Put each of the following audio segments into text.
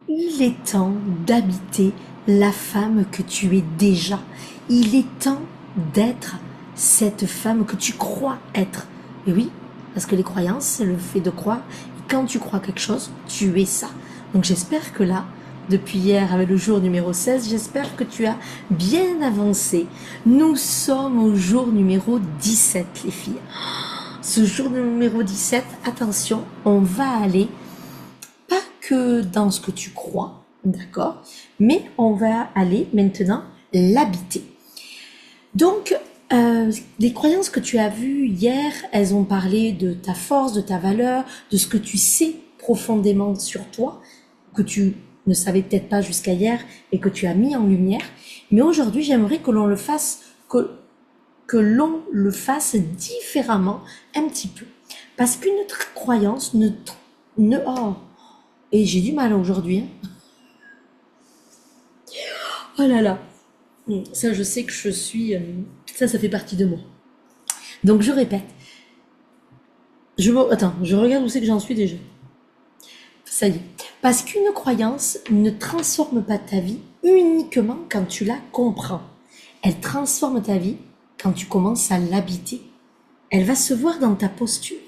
Il est temps d'habiter la femme que tu es déjà. Il est temps d'être cette femme que tu crois être. Et oui, parce que les croyances, c'est le fait de croire. Et quand tu crois quelque chose, tu es ça. Donc j'espère que là, depuis hier avec le jour numéro 16, j'espère que tu as bien avancé. Nous sommes au jour numéro 17, les filles. Ce jour numéro 17, attention, on va aller pas que dans ce que tu crois, d'accord, mais on va aller maintenant l'habiter. Donc, les croyances que tu as vues hier, elles ont parlé de ta force, de ta valeur, de ce que tu sais profondément sur toi, que tu ne savais peut-être pas jusqu'à hier et que tu as mis en lumière. Mais aujourd'hui, j'aimerais que l'on le fasse, que l'on le fasse différemment un petit peu. Parce qu'une croyance oh, et j'ai du mal aujourd'hui, hein. Oh là là. Ça, je sais que je suis. Ça fait partie de moi. Donc, je répète. Attends, je regarde où c'est que j'en suis déjà. Ça y est. Parce qu'une croyance ne transforme pas ta vie uniquement quand tu la comprends. Elle transforme ta vie quand tu commences à l'habiter. Elle va se voir dans ta posture,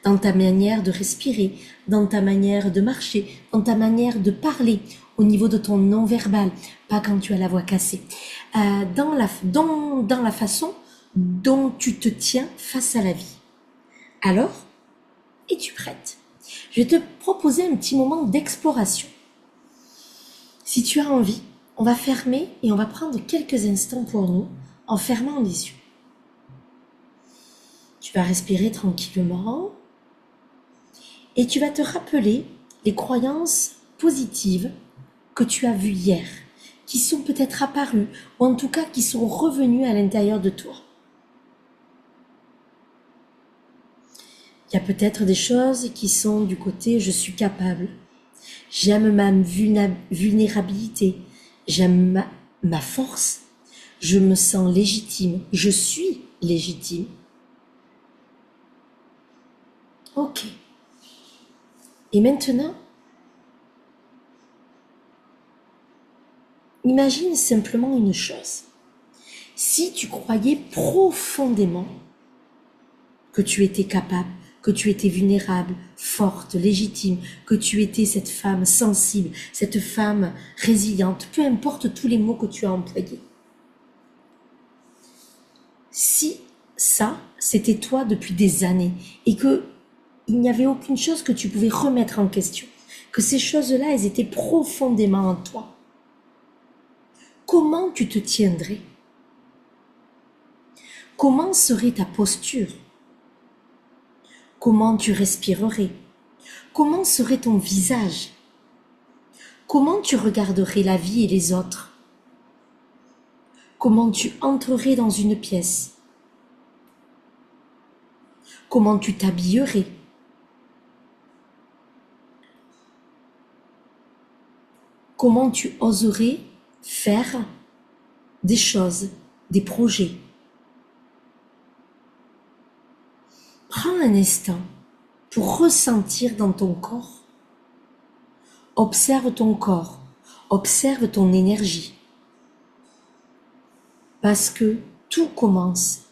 dans ta manière de respirer, dans ta manière de marcher, dans ta manière de parler, au niveau de ton non-verbal, pas quand tu as la voix cassée, dans la façon dont tu te tiens face à la vie. Alors, es-tu prête? Je vais te proposer un petit moment d'exploration. Si tu as envie, on va fermer et on va prendre quelques instants pour nous en fermant les yeux. Tu vas respirer tranquillement et tu vas te rappeler les croyances positives que tu as vues hier, qui sont peut-être apparues, ou en tout cas qui sont revenues à l'intérieur de toi. Il y a peut-être des choses qui sont du côté je suis capable, j'aime ma vulnérabilité, j'aime ma force, je me sens légitime, je suis légitime. Ok. Et maintenant, imagine simplement une chose. Si tu croyais profondément que tu étais capable, que tu étais vulnérable, forte, légitime, que tu étais cette femme sensible, cette femme résiliente, peu importe tous les mots que tu as employés. Si ça, c'était toi depuis des années et que il n'y avait aucune chose que tu pouvais remettre en question, que ces choses-là, elles étaient profondément en toi, comment tu te tiendrais? Comment serait ta posture? Comment tu respirerais? Comment serait ton visage? Comment tu regarderais la vie et les autres? Comment tu entrerais dans une pièce? Comment tu t'habillerais? Comment tu oserais faire des choses, des projets? Prends un instant pour ressentir dans ton corps. Observe ton corps, observe ton énergie. Parce que tout commence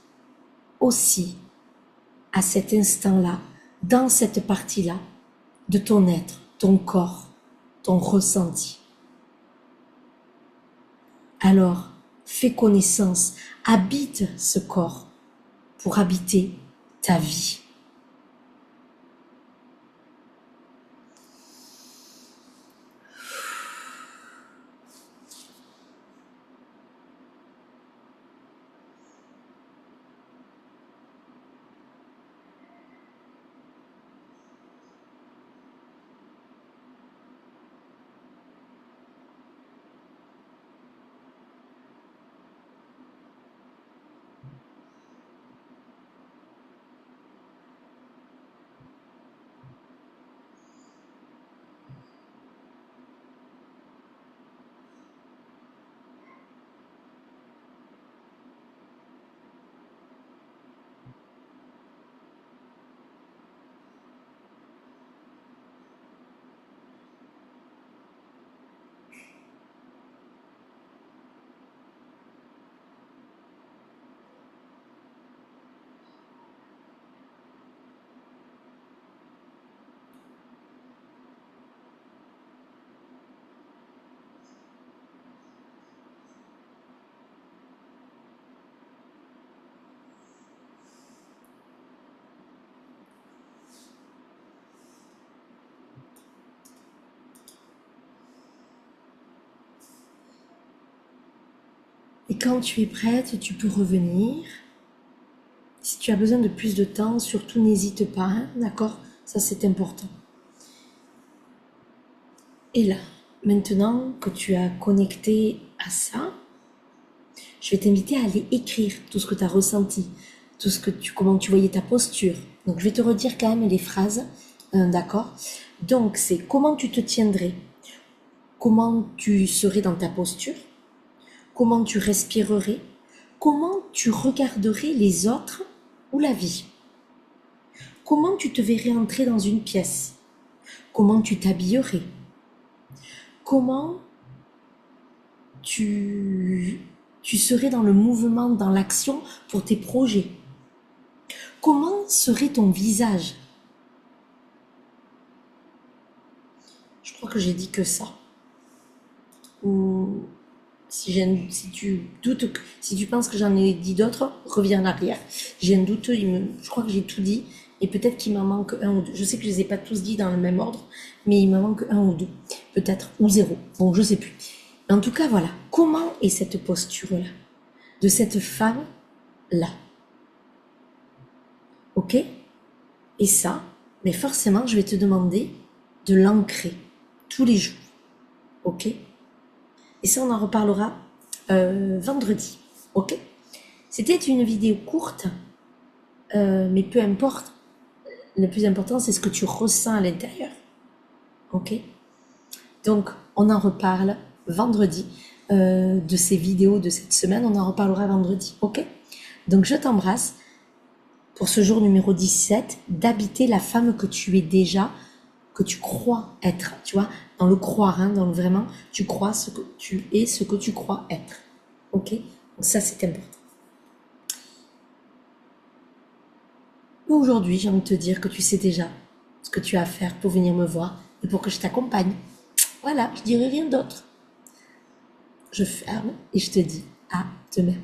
aussi à cet instant-là, dans cette partie-là de ton être, ton corps, ton ressenti. Alors, fais connaissance, habite ce corps pour habiter ta vie. Et quand tu es prête, tu peux revenir. Si tu as besoin de plus de temps, surtout n'hésite pas, hein, d'accord? Ça, c'est important. Et là, maintenant que tu as connecté à ça, je vais t'inviter à aller écrire tout ce que tu as ressenti, comment tu voyais ta posture. Donc, je vais te redire quand même les phrases, d'accord? Donc, c'est comment tu te tiendrais, comment tu serais dans ta posture, comment tu respirerais, comment tu regarderais les autres ou la vie, comment tu te verrais entrer dans une pièce, comment tu t'habillerais, comment tu serais dans le mouvement, dans l'action pour tes projets. Comment serait ton visage? Je crois que j'ai dit que ça. Ou si tu doutes, si tu penses que j'en ai dit d'autres, reviens en arrière. J'ai un doute, je crois que j'ai tout dit. Et peut-être qu'il m'en manque un ou deux. Je sais que je les ai pas tous dit dans le même ordre, mais il m'en manque un ou deux. Peut-être, ou zéro. Bon, je sais plus. En tout cas, voilà. Comment est cette posture-là? De cette femme-là. Ok? Et ça, mais forcément, je vais te demander de l'ancrer tous les jours. Ok? Et ça, on en reparlera vendredi. Ok? C'était une vidéo courte, mais peu importe. Le plus important, c'est ce que tu ressens à l'intérieur. Ok? Donc, on en reparle vendredi de ces vidéos de cette semaine. On en reparlera vendredi. Ok? Donc, je t'embrasse pour ce jour numéro 17, d'habiter la femme que tu es déjà, que tu crois être. Tu vois, dans le croire, hein, dans le vraiment, tu crois ce que tu es, ce que tu crois être. Ok? Donc, ça, c'est important. Aujourd'hui, j'ai envie de te dire que tu sais déjà ce que tu as à faire pour venir me voir et pour que je t'accompagne. Voilà, je dirai rien d'autre. Je ferme et je te dis à demain.